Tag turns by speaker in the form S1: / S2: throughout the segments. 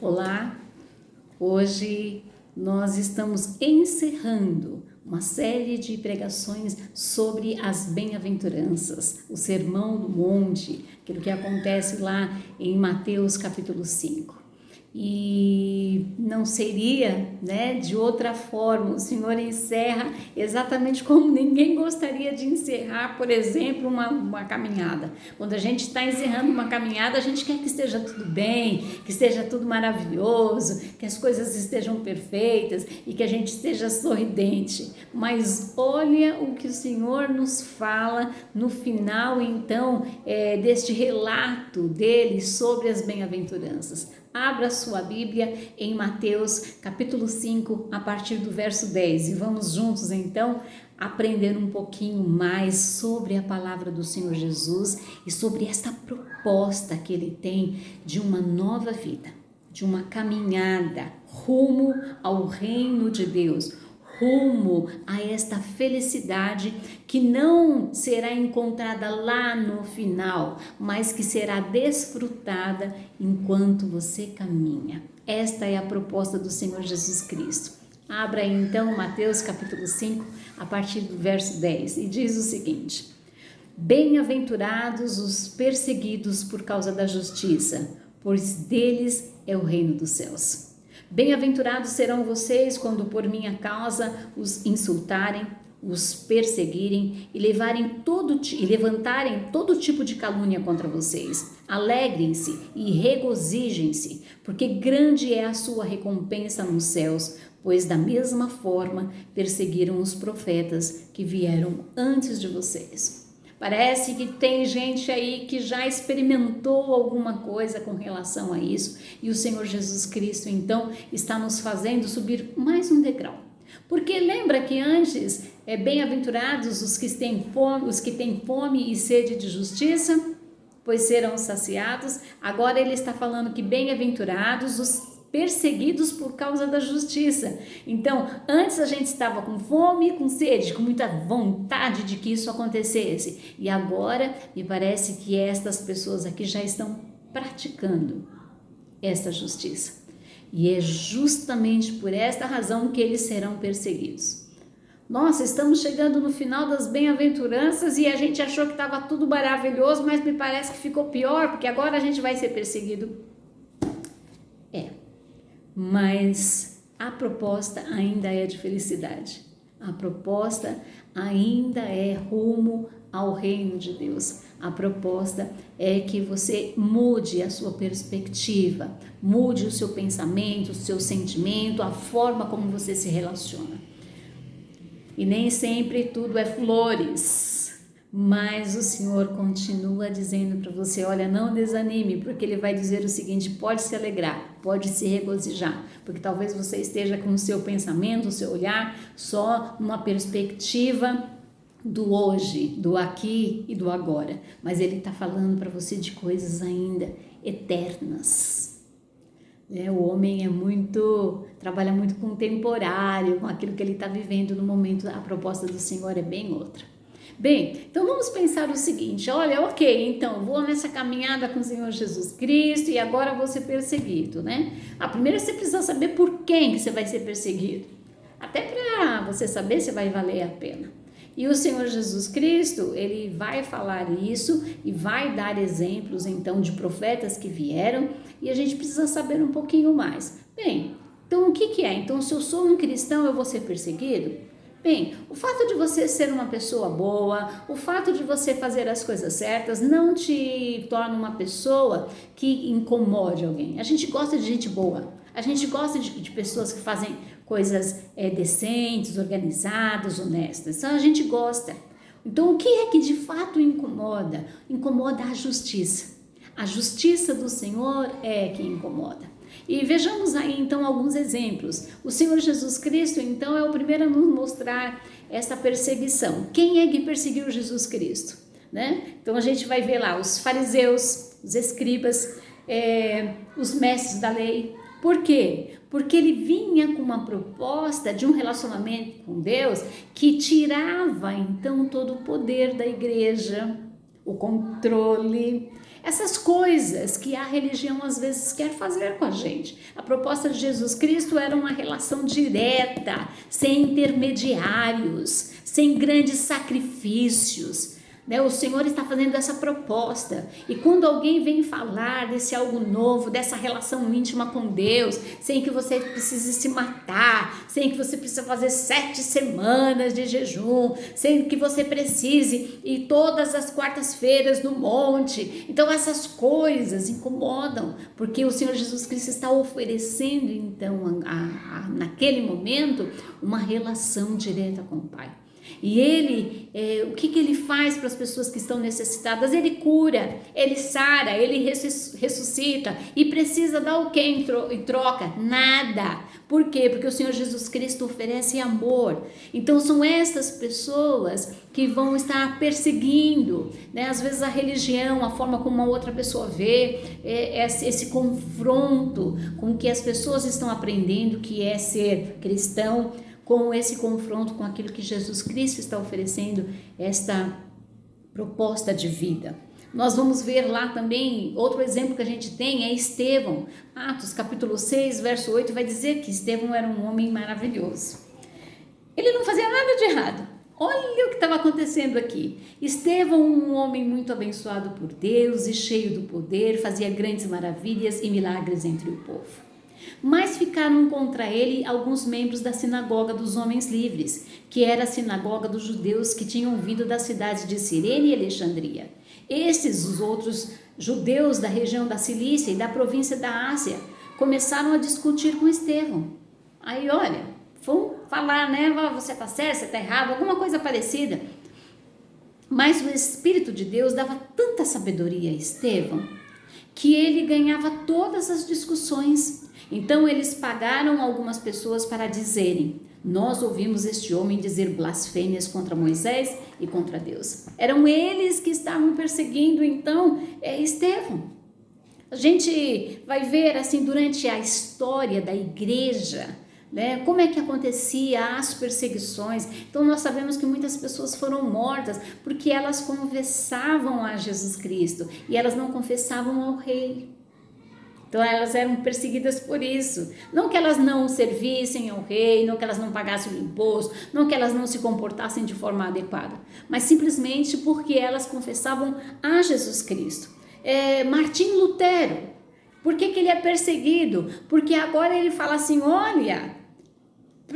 S1: Olá, hoje nós estamos encerrando uma série de pregações sobre as bem-aventuranças, o Sermão do Monte, aquilo que acontece lá em Mateus capítulo 5. E não seria, de outra forma, o Senhor encerra exatamente como ninguém gostaria de encerrar, por exemplo, uma caminhada. Quando a gente está encerrando uma caminhada, a gente quer que esteja tudo bem, que esteja tudo maravilhoso, que as coisas estejam perfeitas e que a gente esteja sorridente. Mas olha o que o Senhor nos fala no final, então, deste relato dele sobre as bem-aventuranças. Abra sua Bíblia em Mateus capítulo 5, a partir do verso 10 e vamos juntos então aprender um pouquinho mais sobre a palavra do Senhor Jesus e sobre esta proposta que ele tem de uma nova vida, de uma caminhada rumo ao reino de Deus, rumo a esta felicidade que não será encontrada lá no final, mas que será desfrutada enquanto você caminha. Esta é a proposta do Senhor Jesus Cristo. Abra aí, então Mateus capítulo 5, a partir do verso 10, e diz o seguinte: Bem-aventurados os perseguidos por causa da justiça, pois deles é o reino dos céus. Bem-aventurados serão vocês quando por minha causa os insultarem, os perseguirem e levantarem todo tipo de calúnia contra vocês. Alegrem-se e regozijem-se, porque grande é a sua recompensa nos céus, pois da mesma forma perseguiram os profetas que vieram antes de vocês. Parece que tem gente aí que já experimentou alguma coisa com relação a isso e o Senhor Jesus Cristo então está nos fazendo subir mais um degrau. Porque lembra que antes bem-aventurados os que têm fome e sede de justiça, pois serão saciados. Agora ele está falando que bem-aventurados os perseguidos por causa da justiça. Então, antes a gente estava com fome, com sede, com muita vontade de que isso acontecesse. E agora, me parece que estas pessoas aqui já estão praticando esta justiça. E é justamente por esta razão que eles serão perseguidos. Nossa, estamos chegando no final das bem-aventuranças e a gente achou que estava tudo maravilhoso, mas me parece que ficou pior, porque agora a gente vai ser perseguido. Mas a proposta ainda é de felicidade. A proposta ainda é rumo ao reino de Deus. A proposta é que você mude a sua perspectiva, mude o seu pensamento, o seu sentimento, a forma como você se relaciona. E nem sempre tudo é flores. Mas o Senhor continua dizendo para você, olha, não desanime, porque Ele vai dizer o seguinte: pode se alegrar, pode se regozijar, porque talvez você esteja com o seu pensamento, o seu olhar só numa perspectiva do hoje, do aqui e do agora, mas Ele está falando para você de coisas ainda eternas. O homem trabalha muito com o temporário, com aquilo que ele está vivendo no momento. A proposta do Senhor é bem outra. Bem, então vamos pensar o seguinte, olha, ok, então vou nessa caminhada com o Senhor Jesus Cristo e agora vou ser perseguido, Primeiro você precisa saber por quem que você vai ser perseguido, até para você saber se vai valer a pena. E o Senhor Jesus Cristo, Ele vai falar isso e vai dar exemplos então de profetas que vieram e a gente precisa saber um pouquinho mais. Bem, então o que é? Então se eu sou um cristão eu vou ser perseguido? Bem, o fato de você ser uma pessoa boa, o fato de você fazer as coisas certas não te torna uma pessoa que incomode alguém. A gente gosta de gente boa, a gente gosta de pessoas que fazem coisas decentes, organizadas, honestas. Então a gente gosta. Então o que é que de fato incomoda? Incomoda a justiça. A justiça do Senhor é que incomoda. E vejamos aí então alguns exemplos. O Senhor Jesus Cristo então é o primeiro a nos mostrar essa perseguição. Quem é que perseguiu Jesus Cristo? Então a gente vai ver lá os fariseus, os escribas, os mestres da lei. Por quê? Porque ele vinha com uma proposta de um relacionamento com Deus que tirava então todo o poder da igreja, o controle. essas coisas que a religião às vezes quer fazer com a gente. A proposta de Jesus Cristo era uma relação direta, sem intermediários, sem grandes sacrifícios. O Senhor está fazendo essa proposta, e quando alguém vem falar desse algo novo, dessa relação íntima com Deus, sem que você precise se matar, sem que você precise fazer 7 semanas de jejum, sem que você precise ir todas as quartas-feiras no monte, então essas coisas incomodam, porque o Senhor Jesus Cristo está oferecendo então naquele momento uma relação direta com o Pai. E ele, o que ele faz para as pessoas que estão necessitadas? Ele cura, ele sara, ele ressuscita, e precisa dar o que em troca? Nada. Por quê? Porque o Senhor Jesus Cristo oferece amor. Então são essas pessoas que vão estar perseguindo, às vezes a religião, a forma como uma outra pessoa vê, esse confronto com o que as pessoas estão aprendendo, que é ser cristão, com esse confronto com aquilo que Jesus Cristo está oferecendo, esta proposta de vida. Nós vamos ver lá também, outro exemplo que a gente tem é Estevão. Atos capítulo 6, verso 8, vai dizer que Estevão era um homem maravilhoso. Ele não fazia nada de errado. Olha o que estava acontecendo aqui. Estevão, um homem muito abençoado por Deus e cheio do poder, fazia grandes maravilhas e milagres entre o povo. Mas ficaram contra ele alguns membros da sinagoga dos homens livres, que era a sinagoga dos judeus que tinham vindo das cidades de Cirene e Alexandria. Esses, os outros judeus da região da Cilícia e da província da Ásia, começaram a discutir com Estevão. Aí, olha, vão falar, você está certo, você está errado, alguma coisa parecida. Mas o Espírito de Deus dava tanta sabedoria a Estevão, que ele ganhava todas as discussões. Então eles pagaram algumas pessoas para dizerem: nós ouvimos este homem dizer blasfêmias contra Moisés e contra Deus. Eram eles que estavam perseguindo então Estevão. A gente vai ver assim durante a história da igreja, como é que acontecia as perseguições. Então nós sabemos que muitas pessoas foram mortas porque elas confessavam a Jesus Cristo e elas não confessavam ao rei. Então elas eram perseguidas por isso. Não que elas não servissem ao rei, não que elas não pagassem o imposto, não que elas não se comportassem de forma adequada, mas simplesmente porque elas confessavam a Jesus Cristo. Martim Lutero, por que ele é perseguido? Porque agora ele fala assim, olha,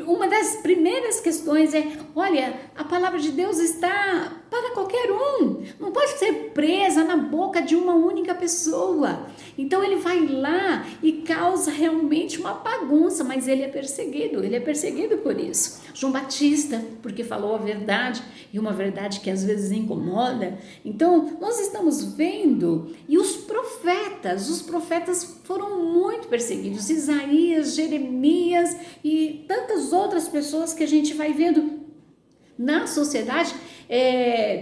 S1: uma das primeiras questões olha, a palavra de Deus está para qualquer um, não pode ser presa na boca de uma única pessoa. Então ele vai lá e causa realmente uma bagunça, mas ele é perseguido por isso. João Batista, porque falou a verdade, e uma verdade que às vezes incomoda. Então nós estamos vendo, e os profetas foram muito perseguidos, Isaías, Jeremias e tantas outras pessoas que a gente vai vendo na sociedade,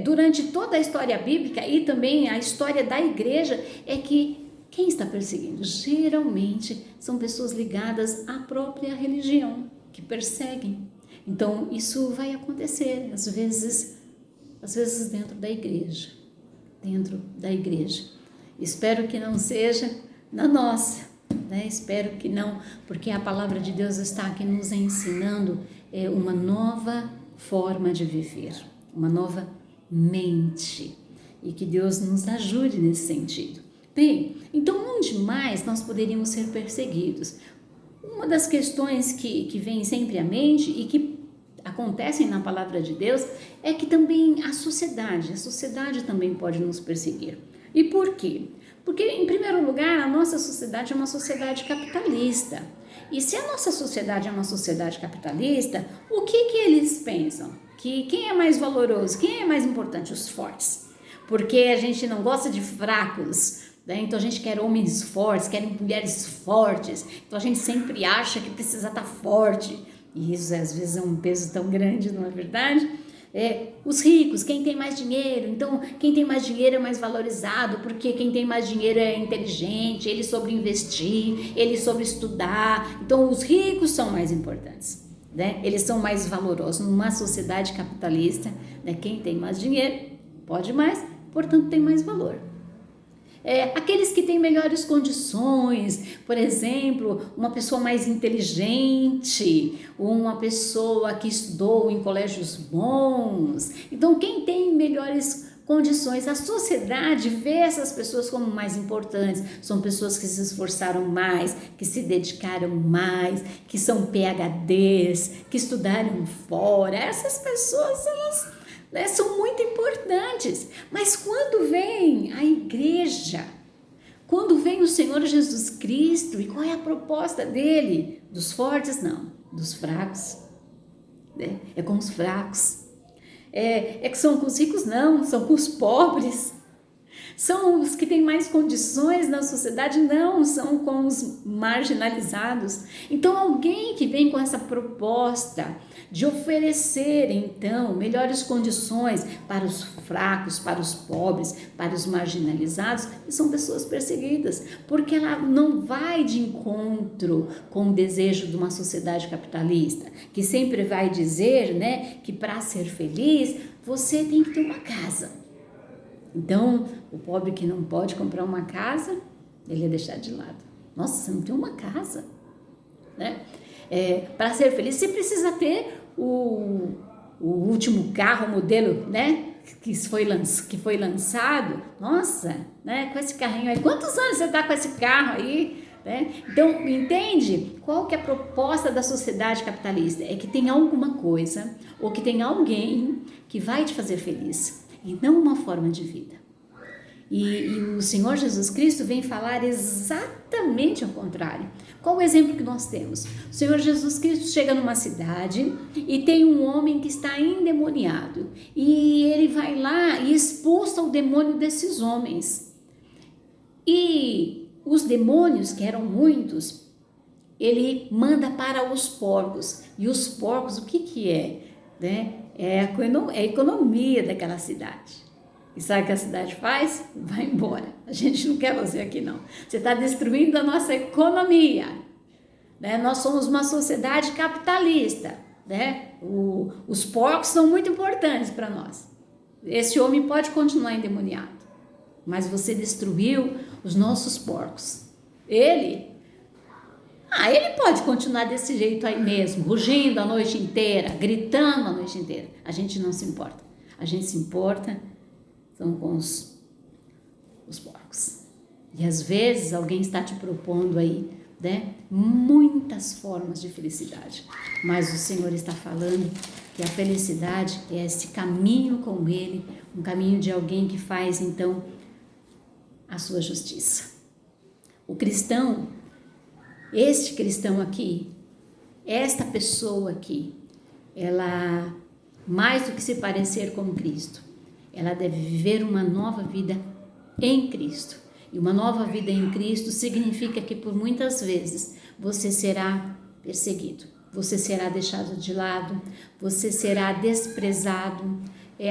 S1: durante toda a história bíblica e também a história da igreja, é que quem está perseguindo? Geralmente são pessoas ligadas à própria religião, que perseguem. Então isso vai acontecer, às vezes dentro da igreja. Espero que não seja na nossa, Espero que não, porque a palavra de Deus está aqui nos ensinando uma nova forma de viver, uma nova mente, e que Deus nos ajude nesse sentido. Bem, então onde mais nós poderíamos ser perseguidos? Uma das questões que vem sempre à mente e que acontecem na palavra de Deus é que também a sociedade também pode nos perseguir. E por quê? Porque, em primeiro lugar, a nossa sociedade é uma sociedade capitalista. E se a nossa sociedade é uma sociedade capitalista, o que eles pensam? Que quem é mais valoroso, quem é mais importante? Os fortes. Porque a gente não gosta de fracos, então a gente quer homens fortes, quer mulheres fortes. Então a gente sempre acha que precisa estar forte. E isso às vezes é um peso tão grande, não é verdade? Os ricos, quem tem mais dinheiro, então quem tem mais dinheiro é mais valorizado, porque quem tem mais dinheiro é inteligente, ele soube investir, ele soube estudar, então os ricos são mais importantes, eles são mais valorosos. Numa sociedade capitalista, quem tem mais dinheiro pode mais, portanto tem mais valor. Aqueles que têm melhores condições, por exemplo, uma pessoa mais inteligente, uma pessoa que estudou em colégios bons. Então, quem tem melhores condições, a sociedade vê essas pessoas como mais importantes. São pessoas que se esforçaram mais, que se dedicaram mais, que são PhDs, que estudaram fora. Essas pessoas, elas, né, são muito importantes. Mas quando vem a igreja, quando vem o Senhor Jesus Cristo, e qual é a proposta dele? Dos fortes? Não, dos fracos. Né? É com os fracos. Que são com os ricos? Não, são com os pobres. São os que têm mais condições na sociedade? Não, são com os marginalizados. Então, alguém que vem com essa proposta de oferecer, então, melhores condições para os fracos, para os pobres, para os marginalizados, são pessoas perseguidas, porque ela não vai de encontro com o desejo de uma sociedade capitalista, que sempre vai dizer, né, que para ser feliz, você tem que ter uma casa. Então, o pobre que não pode comprar uma casa, ele é deixado de lado. Nossa, você não tem uma casa, né? Para ser feliz, você precisa ter o último carro, o modelo, né? Que foi lançado. Nossa, né? Com esse carrinho aí. Quantos anos você está com esse carro aí? Né? Então, entende? Qual que é a proposta da sociedade capitalista? É que tem alguma coisa ou que tem alguém que vai te fazer feliz e não uma forma de vida. E o Senhor Jesus Cristo vem falar exatamente ao contrário. Qual o exemplo que nós temos? O Senhor Jesus Cristo chega numa cidade e tem um homem que está endemoniado. E ele vai lá e expulsa o demônio desses homens. E os demônios, que eram muitos, ele manda para os porcos. E os porcos, o que é? Né? É a economia daquela cidade. E sabe o que a cidade faz? Vai embora. A gente não quer você aqui, não. Você está destruindo a nossa economia. Né? Nós somos uma sociedade capitalista. Né? Os porcos são muito importantes para nós. Esse homem pode continuar endemoniado, mas você destruiu os nossos porcos. Ele pode continuar desse jeito aí mesmo, rugindo a noite inteira, gritando a noite inteira. A gente não se importa. A gente se importa são com os porcos. E às vezes alguém está te propondo aí, né, muitas formas de felicidade. Mas o Senhor está falando que a felicidade é esse caminho com Ele, um caminho de alguém que faz então a sua justiça. O cristão, este cristão aqui, esta pessoa aqui, ela, mais do que se parecer com Cristo, ela deve viver uma nova vida em Cristo. E uma nova vida em Cristo significa que por muitas vezes você será perseguido, você será deixado de lado, você será desprezado.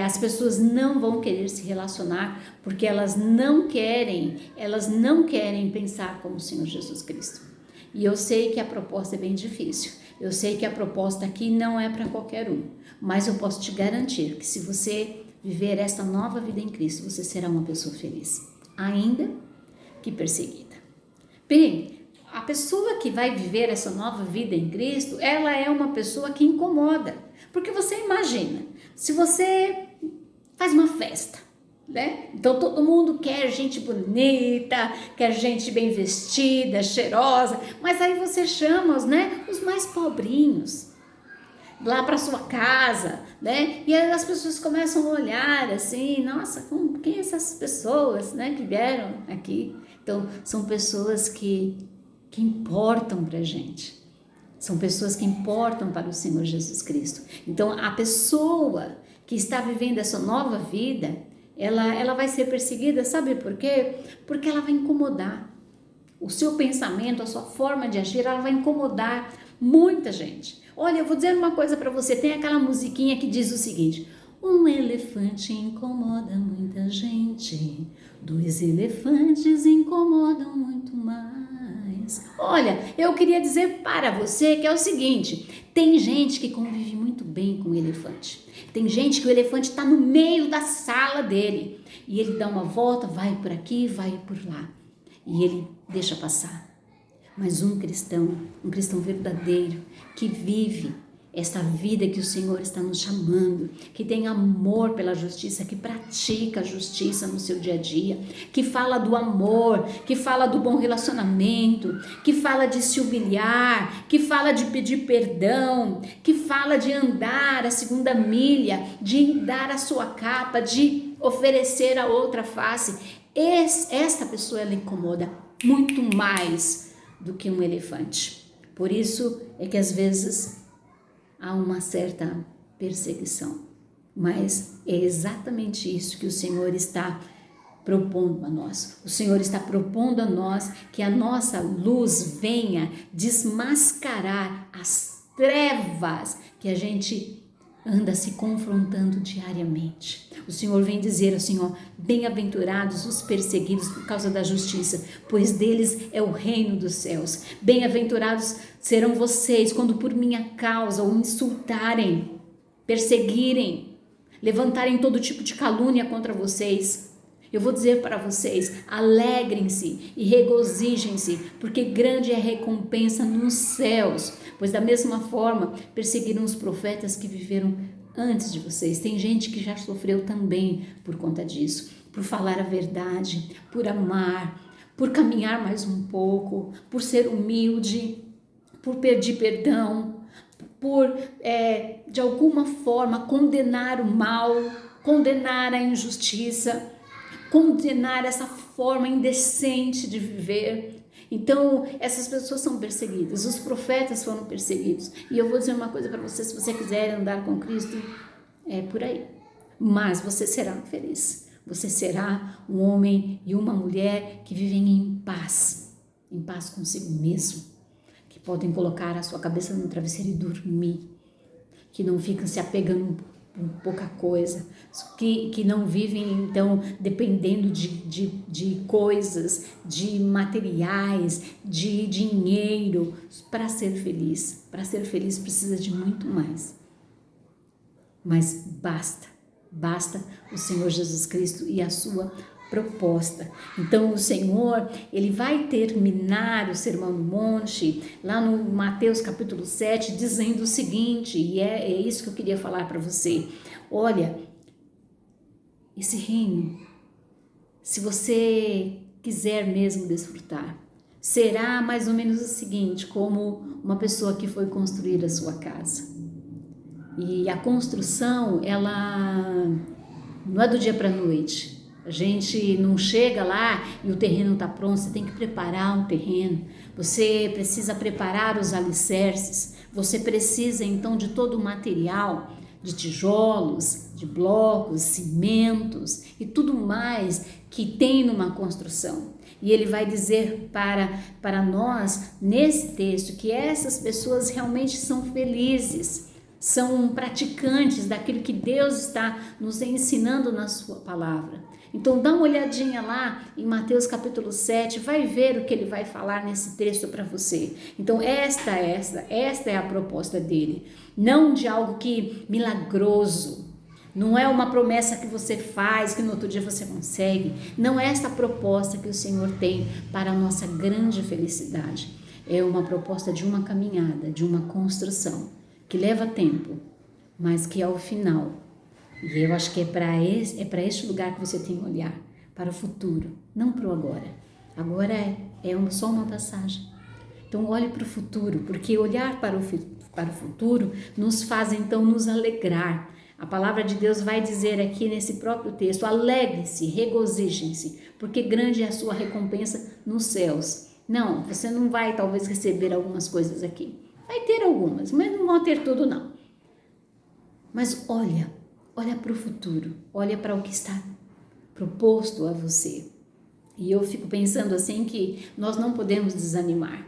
S1: As pessoas não vão querer se relacionar porque elas não querem pensar como o Senhor Jesus Cristo. E eu sei que a proposta é bem difícil. Eu sei que a proposta aqui não é para qualquer um, mas eu posso te garantir que se você viver esta nova vida em Cristo, você será uma pessoa feliz, ainda que perseguida. Bem, a pessoa que vai viver essa nova vida em Cristo, ela é uma pessoa que incomoda, porque você imagina, se você faz uma festa, né? Então todo mundo quer gente bonita, quer gente bem vestida, cheirosa, mas aí você chama os mais pobrinhos lá para sua casa, né? E aí as pessoas começam a olhar assim, nossa, quem essas pessoas, né, que vieram aqui? Então são pessoas que importam para a gente, são pessoas que importam para o Senhor Jesus Cristo. Então a pessoa que está vivendo essa nova vida, ela vai ser perseguida, sabe por quê? Porque ela vai incomodar. O seu pensamento, a sua forma de agir, ela vai incomodar muita gente. Olha, eu vou dizer uma coisa para você, tem aquela musiquinha que diz o seguinte: um elefante incomoda muita gente, 2 elefantes incomodam muito mais. Olha, eu queria dizer para você que é o seguinte, tem gente que convive muito bem com o elefante, Tem gente que o elefante está no meio da sala dele e ele dá uma volta, vai por aqui, vai por lá e ele deixa passar. Mas um cristão verdadeiro que vive esta vida que o Senhor está nos chamando, que tem amor pela justiça, que pratica a justiça no seu dia a dia, que fala do amor, que fala do bom relacionamento, que fala de se humilhar, que fala de pedir perdão, que fala de andar a segunda milha, de dar a sua capa, de oferecer a outra face. Esta pessoa, ela incomoda muito mais do que um elefante. Por isso é que às vezes há uma certa perseguição, mas é exatamente isso que o Senhor está propondo a nós. O Senhor está propondo a nós que a nossa luz venha desmascarar as trevas que a gente anda se confrontando diariamente. O Senhor vem dizer assim, ó, bem-aventurados os perseguidos por causa da justiça, pois deles é o reino dos céus. Bem-aventurados serão vocês quando por minha causa o insultarem, perseguirem, levantarem todo tipo de calúnia contra vocês. Eu vou dizer para vocês, alegrem-se e regozijem-se, porque grande é a recompensa nos céus, pois da mesma forma perseguiram os profetas que viveram antes de vocês. Tem gente que já sofreu também por conta disso, por falar a verdade, por amar, por caminhar mais um pouco, por ser humilde, por pedir perdão, por de alguma forma condenar o mal, condenar a injustiça, condenar essa forma indecente de viver. Então, essas pessoas são perseguidas, os profetas foram perseguidos. E eu vou dizer uma coisa para você, se você quiser andar com Cristo, é por aí. Mas você será feliz. Você será um homem e uma mulher que vivem em paz consigo mesmo, que podem colocar a sua cabeça no travesseiro e dormir, que não ficam se apegando pouca coisa, que não vivem então dependendo de coisas, de materiais, de dinheiro para ser feliz. Para ser feliz precisa de muito mais. Mas basta o Senhor Jesus Cristo e a sua proposta. Então o Senhor, ele vai terminar o Sermão do Monte lá no Mateus capítulo 7 dizendo o seguinte, e é isso que eu queria falar para você. Olha, esse reino, se você quiser mesmo desfrutar, será mais ou menos o seguinte, como uma pessoa que foi construir a sua casa. E a construção, ela não é do dia para a noite. A gente não chega lá e o terreno está pronto, você tem que preparar o terreno, você precisa preparar os alicerces, você precisa então de todo o material, de tijolos, de blocos, cimentos e tudo mais que tem numa construção. E ele vai dizer para nós, nesse texto, que essas pessoas realmente são felizes, são praticantes daquilo que Deus está nos ensinando na sua palavra. Então dá uma olhadinha lá em Mateus capítulo 7, vai ver o que ele vai falar nesse texto para você. Então esta é a proposta dele, não de algo que milagroso, não é uma promessa que você faz, que no outro dia você consegue, não é esta proposta que o Senhor tem para a nossa grande felicidade, é uma proposta de uma caminhada, de uma construção, que leva tempo, mas que ao final, e eu acho que é para este lugar que você tem que olhar, para o futuro, não para o agora. Agora é só uma passagem. Então olhe para o futuro, porque olhar para o futuro nos faz então nos alegrar. A palavra de Deus vai dizer aqui nesse próprio texto, alegre-se, regozijem-se, porque grande é a sua recompensa nos céus. Não, você não vai talvez receber algumas coisas aqui. Vai ter algumas, mas não vão ter tudo não. Mas olha para o futuro, olha para o que está proposto a você. E eu fico pensando assim que nós não podemos desanimar.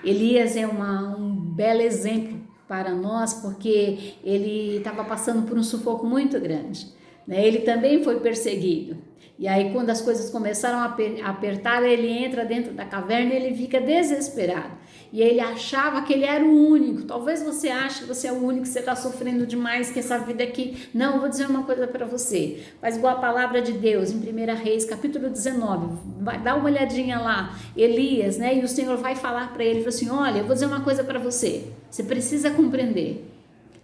S1: Elias é um belo exemplo para nós, porque ele estava passando por um sufoco muito grande, né? Ele também foi perseguido. E aí quando as coisas começaram a apertar, ele entra dentro da caverna e ele fica desesperado. E ele achava que ele era o único. Talvez você ache que você é o único, que você está sofrendo demais, que essa vida aqui... Não, eu vou dizer uma coisa para você. Faz igual a palavra de Deus, em 1 Reis, capítulo 19. Vai dar uma olhadinha lá. Elias, né? E o Senhor vai falar para ele, assim, olha, eu vou dizer uma coisa para você. Você precisa compreender.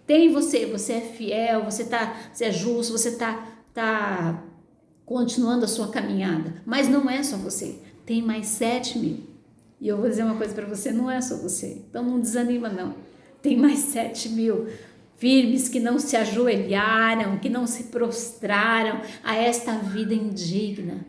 S1: Tem você é fiel, você é justo, você tá continuando a sua caminhada. Mas não é só você. Tem mais 7.000. E eu vou dizer uma coisa para você, não é só você. Então não desanima não. Tem mais 7.000 firmes que não se ajoelharam, que não se prostraram a esta vida indigna.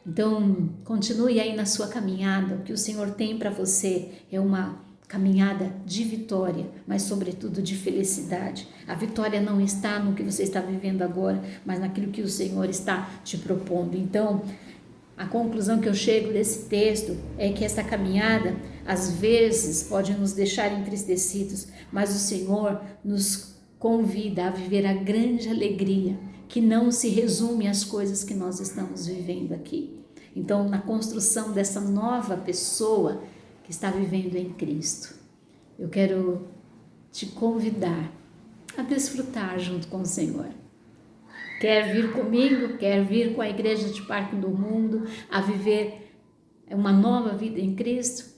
S1: Então continue aí na sua caminhada. O que o Senhor tem para você é uma caminhada de vitória, mas sobretudo de felicidade. A vitória não está no que você está vivendo agora, mas naquilo que o Senhor está te propondo. Então, a conclusão que eu chego desse texto é que essa caminhada, às vezes, pode nos deixar entristecidos, mas o Senhor nos convida a viver a grande alegria, que não se resume às coisas que nós estamos vivendo aqui. Então, na construção dessa nova pessoa que está vivendo em Cristo, eu quero te convidar a desfrutar junto com o Senhor. Quer vir comigo? Quer vir com a Igreja de Parque do Mundo a viver uma nova vida em Cristo?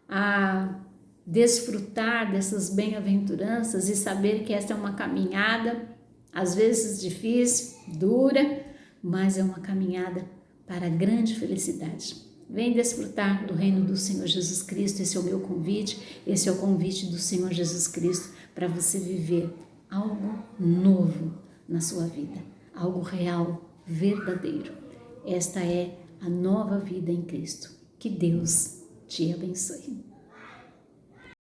S1: A desfrutar dessas bem-aventuranças e saber que essa é uma caminhada, às vezes difícil, dura, mas é uma caminhada para a grande felicidade. Vem desfrutar do reino do Senhor Jesus Cristo. Esse é o meu convite, esse é o convite do Senhor Jesus Cristo para você viver algo novo na sua vida, algo real, verdadeiro. Esta é a nova vida em Cristo. Que Deus te abençoe.